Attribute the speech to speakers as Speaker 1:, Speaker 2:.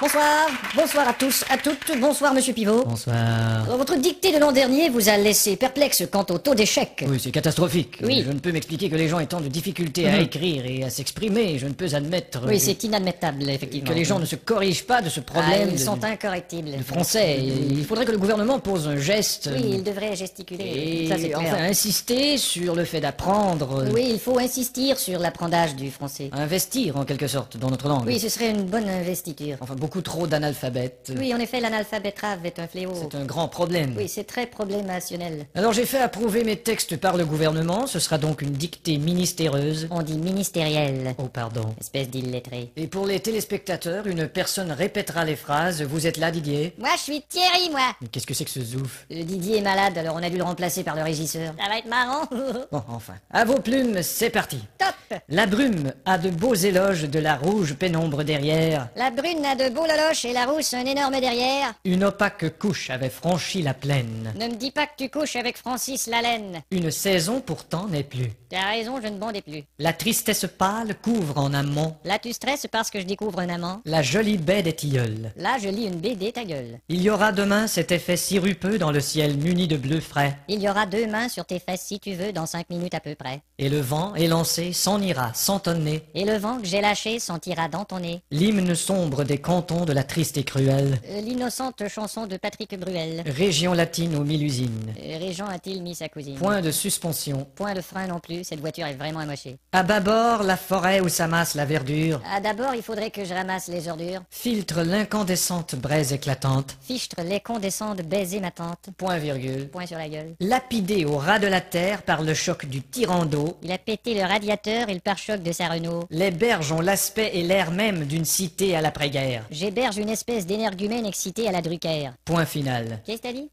Speaker 1: Bonsoir, bonsoir à tous, à toutes, bonsoir Monsieur Pivot.
Speaker 2: Bonsoir.
Speaker 1: Votre dictée de l'an dernier vous a laissé perplexe quant au taux d'échec.
Speaker 2: Oui, c'est catastrophique.
Speaker 1: Oui.
Speaker 2: Je ne peux m'expliquer que les gens aient tant de difficultés à écrire et à s'exprimer. Je ne peux admettre
Speaker 1: Oui, c'est inadmettable, effectivement.
Speaker 2: que les gens ne se corrigent pas de ce
Speaker 1: Ah,
Speaker 2: problème
Speaker 1: ils
Speaker 2: de,
Speaker 1: sont incorrectibles.
Speaker 2: de français. Il faudrait que le gouvernement pose un geste
Speaker 1: Oui, ils devraient gesticuler.
Speaker 2: et
Speaker 1: Ça, c'est clair.
Speaker 2: enfin insister sur le fait d'apprendre,
Speaker 1: Oui, il faut insister sur l'apprentissage du français.
Speaker 2: investir en quelque sorte dans notre langue.
Speaker 1: Oui, ce serait une bonne investiture.
Speaker 2: Enfin, beaucoup trop d'analphabètes.
Speaker 1: Oui, en effet, l'analphabétrave est un fléau.
Speaker 2: C'est un grand problème.
Speaker 1: Oui, c'est très problémationnel.
Speaker 2: Alors j'ai fait approuver mes textes par le gouvernement. Ce sera donc une dictée ministéreuse.
Speaker 1: On dit ministériel.
Speaker 2: Oh, pardon.
Speaker 1: Espèce d'illettré.
Speaker 2: Et pour les téléspectateurs, une personne répétera les phrases. Vous êtes là, Didier?
Speaker 1: Moi, je suis Thierry, moi.
Speaker 2: Mais qu'est-ce que c'est que ce zouf?
Speaker 1: Didier est malade, alors on a dû le remplacer par le régisseur. Ça va être marrant.
Speaker 2: Bon, enfin. À vos plumes, c'est parti.
Speaker 1: Top.
Speaker 2: La brume a de beaux éloges de la rouge pénombre derrière.
Speaker 1: La brune a de beaux loloches et la rousse un énorme derrière.
Speaker 2: Une opaque couche avait franchi la plaine.
Speaker 1: Ne me dis pas que tu couches avec Francis Lalaine.
Speaker 2: Une saison pourtant n'est plus.
Speaker 1: T'as raison, je ne bondais plus.
Speaker 2: La tristesse pâle couvre en amont
Speaker 1: Là, tu stresses parce que je découvre un amant.
Speaker 2: la jolie baie des tilleuls.
Speaker 1: Là, je lis une BD, ta gueule.
Speaker 2: Il y aura demain cet effet sirupeux dans le ciel muni de bleu frais.
Speaker 1: Il y aura 2 mains sur tes fesses si tu veux dans 5 minutes à peu près.
Speaker 2: Et le vent élancé s'en ira sans tonner.
Speaker 1: Et le vent que j'ai lâché sentira dans ton nez.
Speaker 2: L'hymne sombre des cantons de la triste et cruelle
Speaker 1: L'innocente chanson de Patrick Bruel.
Speaker 2: région latine aux 1000 usines.
Speaker 1: Régent a-t-il mis sa cousine?
Speaker 2: Point de suspension.
Speaker 1: Point de frein non plus, cette voiture est vraiment amochée.
Speaker 2: À bâbord, la forêt où s'amasse la verdure
Speaker 1: Ah, d'abord, il faudrait que je ramasse les ordures.
Speaker 2: filtre l'incandescente braise éclatante.
Speaker 1: Fichtre les condescends de baiser ma tante.
Speaker 2: Point virgule.
Speaker 1: Point sur la gueule.
Speaker 2: Lapidé au ras de la terre par le choc du tyran d'eau,
Speaker 1: Il a pété le radiateur et le pare-choc de sa Renault.
Speaker 2: les berges ont l'aspect et l'air même d'une cité à l'après-guerre.
Speaker 1: J'héberge une espèce d'énergumène excité à la Drucker.
Speaker 2: Point final.
Speaker 1: Qu'est-ce que t'as dit?